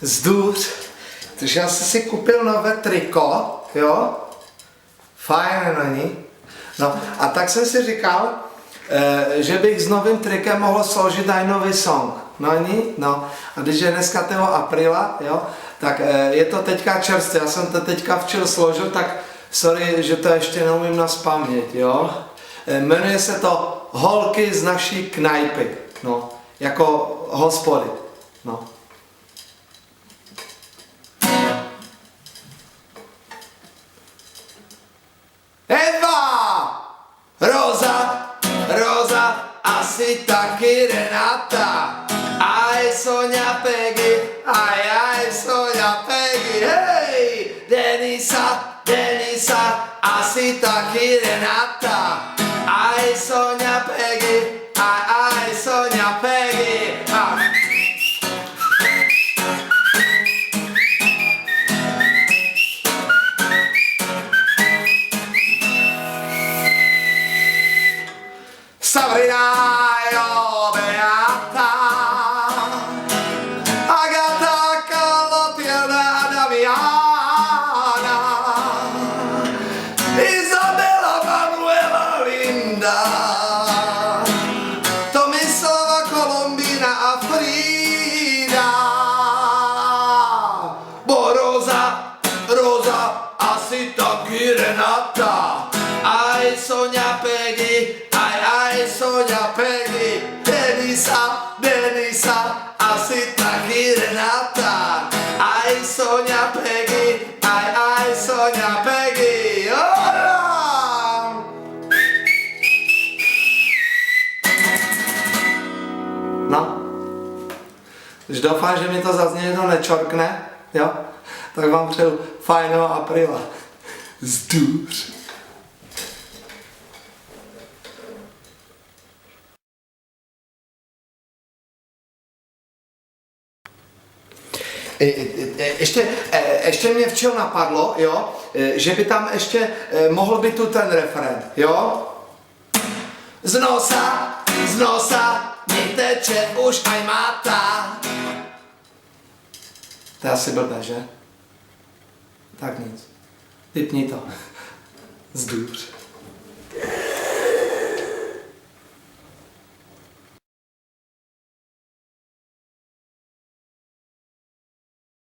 Zdůř. Takže já jsem si koupil nové triko, jo? Fajn, není? No a tak jsem si říkal, že bych s novým trikem mohl složit i nový song. No není? No. A když je dneska 1. apríla, jo? Tak je to teďka čerstvě. Já jsem to teďka včera složil, tak sorry, že to ještě neumím nazpamět, jo? Jmenuje se to Holky z naší knajpy, no, jako hospody, no. Eva! Roza, Roza, asi taky Renata. Aj Sonia Peggy, aj Sonia Peggy, hej! Denisa, Denisa, asi taky Renata. Aj Sonia Peggy, aj Sonia Peggy. Sabrina, jo, Beata, Agata, Clotilda, Damiana, Isabela, Manuela, Linda, Tomislava, Colombina a Frida. Bo Rosa, Rosa, asi taky Renata. Aj Sonia Peggy, aj Sonia Peggy. Denisa, Denisa, asi taky Renata. Aj Sonia Peggy, aj Sonia Peggy. No, když doufám, že mi to zase někdo nečorkne, jo, tak vám přeju fajného apríla. Zdůř. Ještě mě včera napadlo, jo, že by tam ještě mohl být tu ten refrén, jo. Z nosa, mi teče už aj máta. To je asi blbé, že? Tak nic. Vypni to. Zdůř.